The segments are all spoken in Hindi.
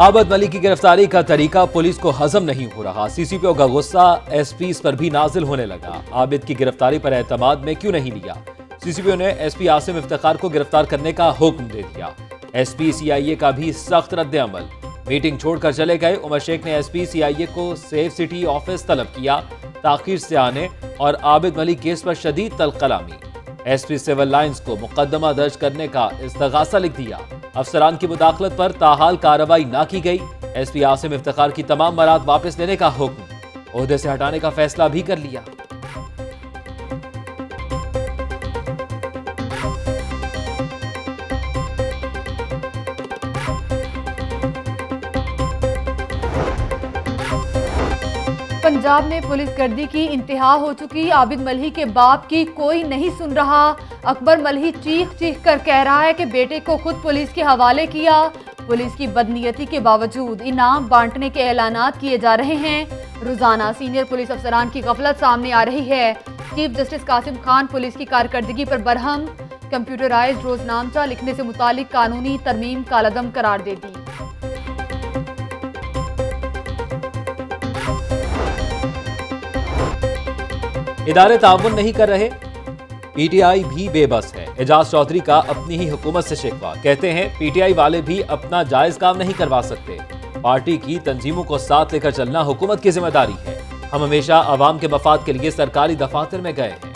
आबिद मलिक की गिरफ्तारी का तरीका पुलिस को हजम नहीं हो रहा। सीसीपीओ का गुस्सा एसपी पर भी नाजिल होने लगा। आबिद की गिरफ्तारी पर एतमाद में क्यों नहीं लिया? सीसीपीओ ने एसपी आसिम इफ्तिखार को गिरफ्तार करने का हुक्म दे दिया। एसपी सीआईए का भी सख्त रद्द-ए-अमल। मीटिंग छोड़कर चले गए। उमर शेख ने एसपी सीआईए को सेफ सिटी ऑफिस तलब किया, ताखीर से आने और आबिद मलिक केस पर शदीद तलकलामी। एसपी सिविल लाइंस को मुकदमा दर्ज करने का इस्तगासा लिख दिया। अफसरान की मुदाखलत पर ताहाल कार्रवाई न की गई। एसपी आसिम इफ्तिखार की तमाम बरात वापस लेने का हुक्म, ओहदे से हटाने का फैसला भी कर लिया। पंजाब में पुलिस गर्दी की इंतहा हो चुकी। आबिद मलिक के बाप की कोई नहीं सुन रहा। अकबर मलिक चीख चीख कर कह रहा है कि बेटे को खुद पुलिस के हवाले किया। पुलिस की बदनीयती के बावजूद इनाम बांटने के ऐलानात किए जा रहे हैं। रोजाना सीनियर पुलिस अफसरान की गफलत सामने आ रही है। Chief justice Qasim Khan police की कारकर्दगी पर बरहम। कंप्यूटराइज्ड रोजनामचा लिखने से मुतालिक कानूनी तरमीम कालअदम करार दे दी। इदारे ताउन नहीं कर रहे, पीटीआई भी बेबस है। एजाज चौधरी का अपनी ही हुकूमत से शिकवा। कहते हैं पीटीआई वाले भी अपना जायज काम नहीं करवा सकते। पार्टी की तंजीमों को साथ लेकर चलना हुकूमत की जिम्मेदारी है। हम हमेशा आवाम के मफाद के लिए सरकारी दफातर में गए हैं।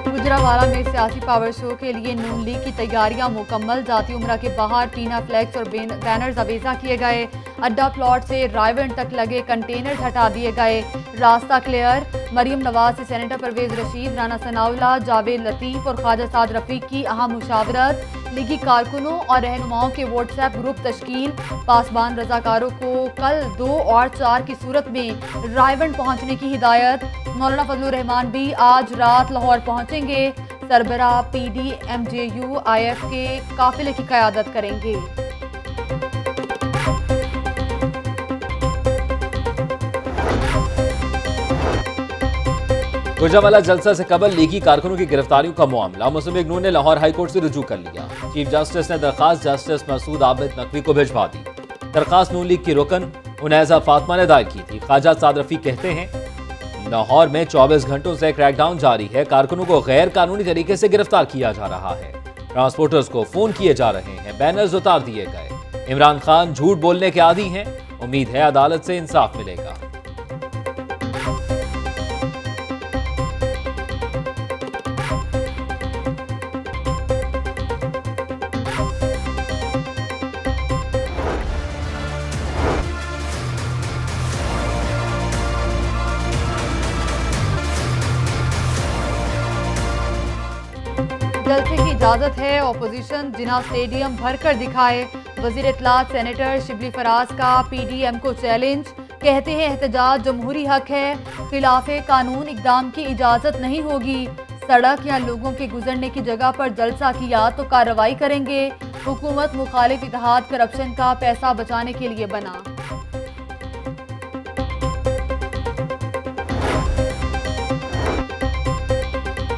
गुजरावाला में सियासी पावर शो के लिए नून लीग की तैयारियां मुकम्मल। जाती उमरा के बाहर टीना फ्लैक्स और बैनर्स अवेजा किए गए। अड्डा प्लॉट से रायवन तक लगे कंटेनर्स हटा दिए गए। रास्ता क्लियर। मरियम नवाज से सेनेटर परवेज रशीद, राना सनाउल्लाह, जावेद लतीफ और ख्वाजा साद रफीक की अहम मुशावरत। लीगी कारकुनों और रहनुमाओं के व्हाट्सएप ग्रुप तश्कील। पासबान रजाकारों को कल 2 और 4 की सूरत में रायवन पहुंचने की हिदायत। मौलाना फजलुर रहमान भी आज रात लाहौर पहुंचेंगे। सरबराह PDMJU IF के काफिले की क़यादत करेंगे। गुजरावाला जलसा से कबल लीगी कारकुनों की गिरफ्तारियों का मामला मुस्लिम लीग नून ने लाहौर हाईकोर्ट से रुजू कर लिया। चीफ जस्टिस ने दरखास्त जस्टिस मसूद आबिद नकवी को भिजवा दी। दरखास्त नून लीग की रुकन उनैजा फातिमा ने दायर की थी। ख्वाजा साद रफीक कहते हैं लाहौर में 24 घंटों से क्रैकडाउन जारी है। कारकुनों को गैर कानूनी तरीके से गिरफ्तार किया जा रहा है। ट्रांसपोर्टर्स को फोन किए जा रहे हैं। बैनर्स उतार दिए गए। इमरान खान झूठ बोलने के आदी हैं। उम्मीद है अदालत से इंसाफ मिलेगा। जलसे की इजाजत है। ऑपोजिशन जिना स्टेडियम भरकर दिखाए। वजीर इत्तलात सेनेटर शिबली फराज का PDM को चैलेंज। कहते हैं एहतजाज जमहूरी हक है। खिलाफे कानून इकदाम की इजाजत नहीं होगी। सड़क या लोगों के गुजरने की जगह पर जलसा किया तो कार्रवाई करेंगे। हुकूमत मुखालिफ इत्तेहाद करप्शन का पैसा बचाने के लिए बना।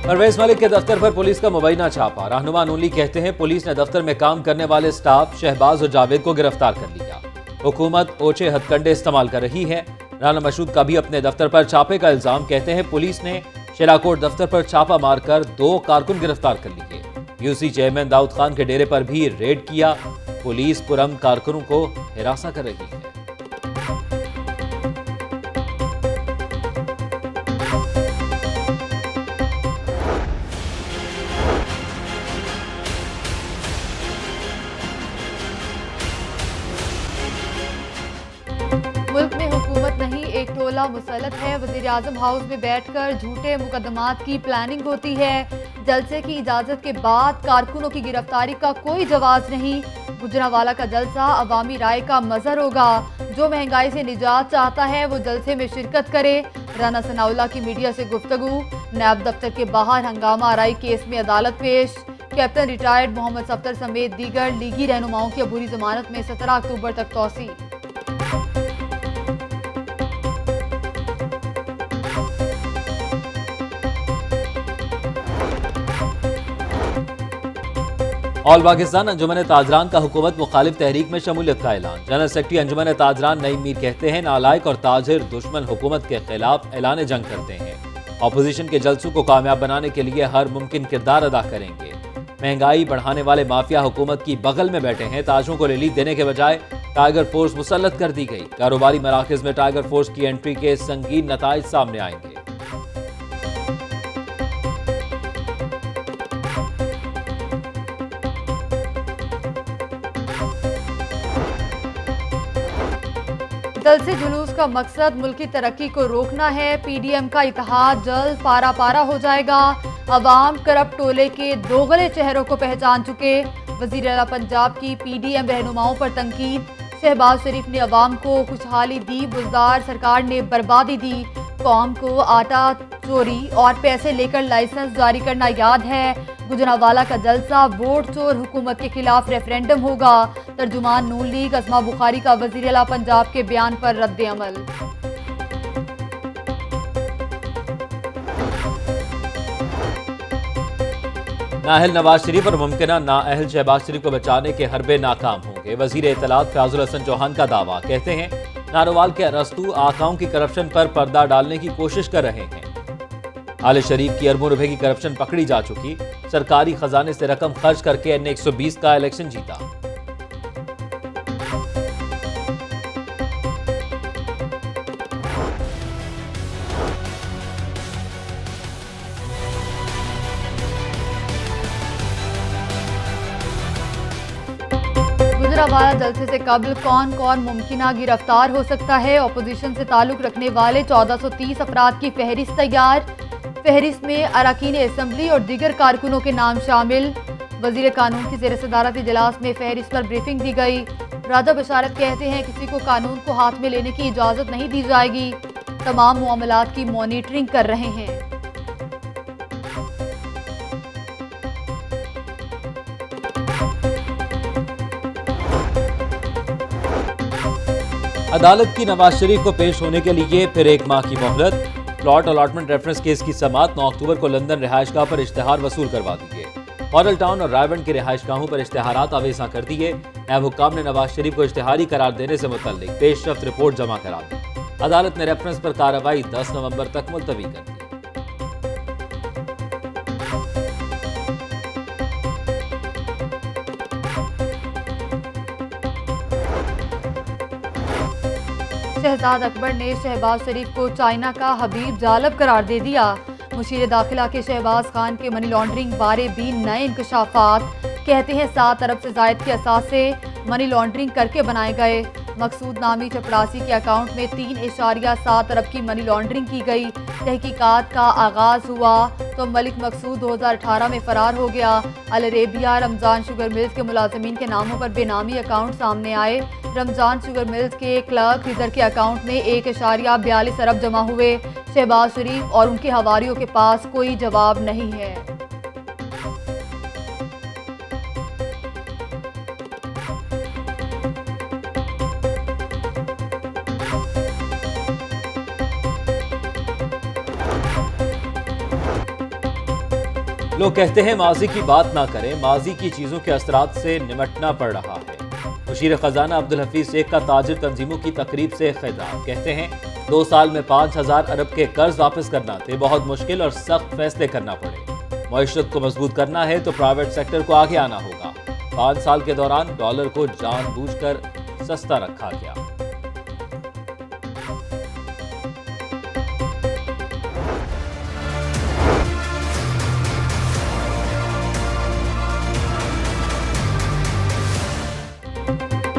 परवेज मलिक के दफ्तर पर पुलिस का मुबैना छापा। रहनुमा नून लीग कहते हैं पुलिस ने दफ्तर में काम करने वाले स्टाफ शहबाज और जावेद को गिरफ्तार कर लिया। हुकूमत ओछे हथकंडे इस्तेमाल कर रही है। राना मशहूद का भी अपने दफ्तर पर छापे का इल्जाम। कहते हैं पुलिस ने शिलाकोट दफ्तर पर छापा मारकर 2 कारकुन गिरफ्तार कर लिए। यूसी चेयरमैन दाऊद खान के डेरे पर भी रेड किया। पुलिस पुरअमन कारकुनों को हिरासा कर रही है। मुल्क में हुकूमत नहीं, एक टोला मुसल्लत है। वज़ीर आज़म हाउस में बैठकर झूठे मुकदमात की प्लानिंग होती है। जलसे की इजाज़त के बाद कारकुनों की गिरफ्तारी का कोई जवाब नहीं। गुजरावाला का जलसा अवामी राय का मजहर होगा। जो महंगाई से निजात चाहता है वो जलसे में शिरकत करे। राना सनाउल्लाह की मीडिया से गुफ्तगू। नैब दफ्तर के बाहर हंगामा आराई केस में अदालत पेश। कैप्टन रिटायर्ड मोहम्मद सफ्तर समेत दीगर लीगी रहनुमाओं की अबूरी जमानत में 17 अक्टूबर तक तौसी। ऑल पाकिस्तान अंजुमन ताजरान का हुकूमत मुखालिफ तहरीक में शमूलियत का ऐलान। जनरल सेक्रेटरी अंजुमन ताजरान नईम मीर कहते हैं, नालायक और ताजिर दुश्मन हुकूमत के खिलाफ ऐलान जंग करते हैं। अपोजिशन के जलसों को कामयाब बनाने के लिए हर मुमकिन किरदार अदा करेंगे। महंगाई बढ़ाने वाले माफिया हुकूमत की बगल में बैठे हैं। ताजरों को रिलीफ देने के बजाय टाइगर फोर्स मुसल्लत कर दी गई। कारोबारी मराकज में टाइगर फोर्स की एंट्री के संगीन नताइज सामने आएंगे। जलसे जुलूस का मकसद मुल्क की तरक्की को रोकना है। पीडीएम का इत्तेहाद जल्द पारा पारा हो जाएगा। अवाम करप्ट टोले के दोगले चेहरों को पहचान चुके। वजीर आला पंजाब की पीडीएम रहनुमाओं पर तनकीद। शहबाज शरीफ ने अवाम को खुशहाली दी, बुजदार सरकार ने बर्बादी दी। कौम को आटा चोरी और पैसे लेकर लाइसेंस जारी करना याद है। गुजरावाला का जलसा वोट चोर हुकूमत के खिलाफ रेफरेंडम होगा। तर्जुमान नून लीग असमा बुखारी का वजीर आला पंजाब के बयान पर रद्द अमल। नाअहल नवाज शरीफ और मुमकिना नाअहल शहबाज शरीफ को बचाने के हरबे नाकाम होंगे। वजीर इत्तलात फयाजुल हसन चौहान का दावा। कहते हैं, नारोवाल के अरस्तू आकाओं की करप्शन पर पर्दा डालने की कोशिश कर रहे हैं। आले शरीफ की अरबों रुपए की करप्शन पकड़ी जा चुकी। सरकारी खजाने से रकम खर्च करके NA 120 का इलेक्शन जीता। गुजरावाला जलसे से कबल कौन कौन मुमकिना गिरफ्तार हो सकता है। अपोजिशन से ताल्लुक रखने वाले 1430 अफराद की फहरिस्त तैयार। फहरिस्त में अरकान असम्बली और दीगर कारकुनों के नाम शामिल। वजीर कानून की ज़ेर सदारत इजलास में फहरिस्त पर ब्रीफिंग दी गई। राजा बशारत कहते हैं, किसी को कानून को हाथ में लेने की इजाज़त नहीं दी जाएगी। तमाम मामलात की मॉनिटरिंग कर रहे हैं। अदालत की नवाज शरीफ को पेश होने के लिए फिर 1 माह की मोहलत। प्लॉट अलॉटमेंट रेफरेंस केस की समाअत 9 अक्टूबर को लंदन रिहायशगाह पर इश्तेहार वसूल करवा दिए। मॉडल टाउन और रायबंड की रिहायशगाहों पर इश्तेहारात आवेजा कर दिए। नायब हुक्काम ने नवाज शरीफ को इश्तेहारी करार देने से मुतल्लिक पेशरफ्त रिपोर्ट जमा करा दी। अदालत ने रेफरेंस पर कार्रवाई 10 नवंबर तक मुलतवी कर दी। शहजाद अकबर ने शहबाज शरीफ को चाइना का हबीब जालब करार दे दिया। मुशीर दाखिला के शहबाज खान के मनी लॉन्ड्रिंग बारे भी नए इंकशाफात। कहते हैं 7 अरब से जायद के असासे मनी लॉन्ड्रिंग करके बनाए गए। मकसूद नामी चपरासी के अकाउंट में 3.7 अरब की मनी लॉन्ड्रिंग की गई। तहकीकात का आगाज हुआ तो मलिक मकसूद 2018 में फरार हो गया। अल अरेबिया रमजान शुगर मिल्स के मुलाजमीन के नामों पर बेनामी अकाउंट सामने आए। रमजान शुगर मिल्स के क्लर्क रिजर के अकाउंट में 1.42 अरब जमा हुए। शहबाज शरीफ और उनके हवारियों के पास कोई जवाब नहीं है। लोग कहते हैं माजी की बात ना करें, माजी की चीजों के असरात से निमटना पड़ रहा है। मुशीर खजाना अब्दुल हफीज शेख का ताजिर तंजीमों की तकरीब से खिताब। कहते हैं, 2 साल में 5000 अरब के कर्ज वापस करना थे बहुत मुश्किल और सख्त फैसले करना पड़े। मईशत को मजबूत करना है तो प्राइवेट सेक्टर को आगे आना होगा। 5 साल के दौरान डॉलर को जानबूझकर सस्ता रखा गया।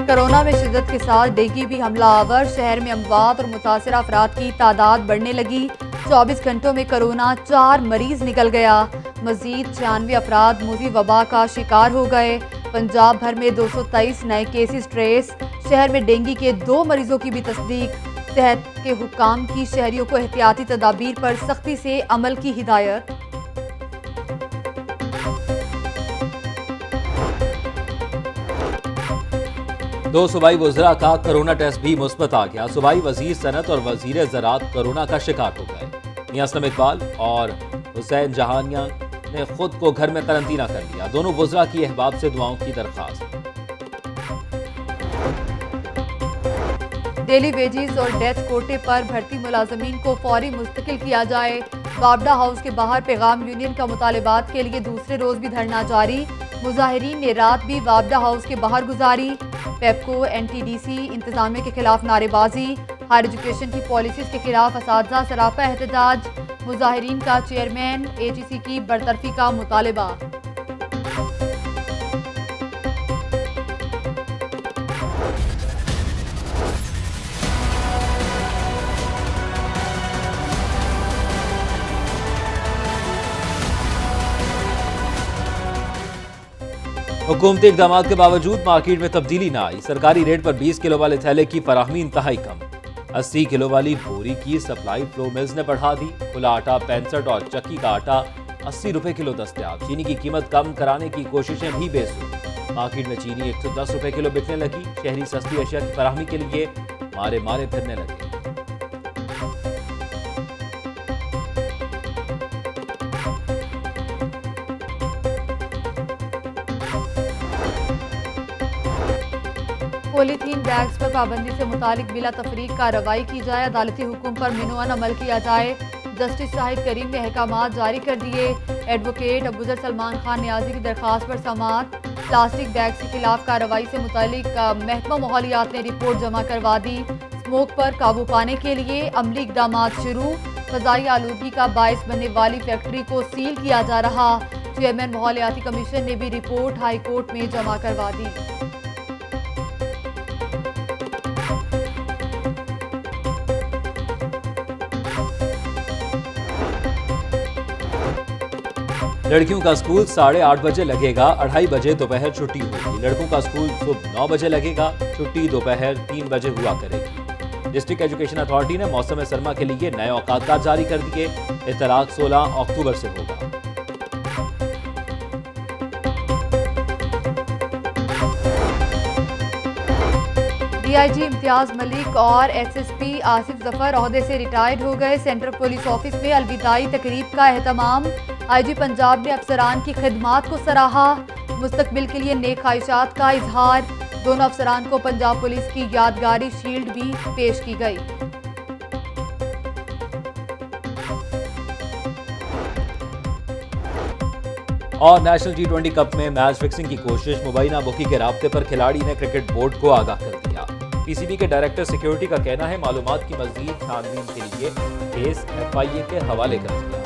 कोरोना में शिद्दत के साथ डेंगू भी हमला आवर। शहर में अमवात और मुतासर अफराद की तादाद बढ़ने लगी। 24 घंटों में कोरोना 4 मरीज निकल गया। मजीद 96 अफराद मुज़ी वबा का शिकार हो गए। पंजाब भर में 223 नए केसेस ट्रेस। शहर में डेंगू के 2 मरीजों की भी तस्दीक। सेहत के हुक्काम की शहरियों को एहतियाती तदाबीर पर सख्ती से अमल की हिदायत। दो सूबाई वज़रा का कोरोना टेस्ट भी मुस्बत आ गया। सूबाई वजीर सनत और वजीर ज़राअत कोरोना का शिकार हो गए। मियां असलम इकबाल और हुसैन जहानिया ने खुद को घर में करंतना कर लिया। दोनों वज़रा की अहबाब से दुआओं की दरख्वास्त। डेली वेजेस और डेथ कोटे पर भर्ती मुलाजमीन को फौरी मुस्तकिल किया जाए। वापडा हाउस के बाहर पैगाम यूनियन का मुतालिबात के लिए दूसरे रोज भी धरना जारी। मुजाहिरीन ने रात भी वापडा हाउस के बाहर गुजारी। पेप्को NTDC इंतजामिया के खिलाफ नारेबाजी। हायर एजुकेशन की पॉलिसीज के खिलाफ असातिज़ा सरापा एहतजाज। मुजाहिरीन का चेयरमैन AGC की बरतरफी का मुतालबा। हुकूमती इकदाम के बावजूद मार्केट में तब्दीली न आई। सरकारी रेट पर 20 किलो वाले थैले की फराहमी इंतहाई कम। 80 किलो वाली बोरी की सप्लाई फ्लो मिल्स ने बढ़ा दी। खुला आटा 65 और चक्की का आटा 80 रुपए किलो दस्तयाब। चीनी की कीमत कम कराने की कोशिशें भी बेसुध। मार्केट में चीनी 110 रुपए किलो बिकने लगी। शहरी सस्ती अशिया की फराहमी के लिए मारे मारे फिरने लगे। पॉलीथीन बैग्स पर पाबंदी से मुतालिक बिला तफरीक कार्रवाई की जाए। अदालती हुक्म पर मिनोअन अमल किया जाए। जस्टिस शाहिद करीम ने अहकामात जारी कर दिए। एडवोकेट अबूजर सलमान खान नियाजी की दरख्वास्त पर समाअत। प्लास्टिक बैग्स के खिलाफ कार्रवाई से मुतालिक महकमा माहौलियात ने रिपोर्ट जमा करवा दी। स्मोक पर काबू पाने के लिए अमली इकदाम शुरू। फजाई आलूदगी का बायस बनने वाली फैक्ट्री को सील किया जा रहा। चेयरमैन माहौलियाती कमीशन ने भी रिपोर्ट हाई कोर्ट में जमा करवा दी। लड़कियों का स्कूल 8:30 बजे लगेगा, 2:30 बजे दोपहर छुट्टी होगी। लड़कों का स्कूल सुबह 9 बजे लगेगा, छुट्टी दोपहर 3 बजे हुआ करेगी। डिस्ट्रिक्ट एजुकेशन अथॉरिटी ने मौसम सरमा के लिए नए औकात जारी कर दिए। इतलाक 16 अक्टूबर से होगा। DIG इम्तियाज मलिक और SSP आसिफ जफर ओहदे से रिटायर्ड हो गए। सेंट्रल पुलिस ऑफिस में अलविदाई तकरीब का एहतमाम। IG पंजाब ने अफसरान की खिदमात को सराहा। मुस्तकबिल के लिए नेक ख्वाहिशात का इजहार। दोनों अफसरान को पंजाब पुलिस की यादगारी शील्ड भी पेश की गई। और नेशनल T20 कप में मैच फिक्सिंग की कोशिश। मुबैना बुकी के राब्ते पर खिलाड़ी ने क्रिकेट बोर्ड को आगाह कर दिया। PCB के डायरेक्टर सिक्योरिटी का कहना है मालूमात की मजीद छानबीन के लिए केस FIA के हवाले कर दिया।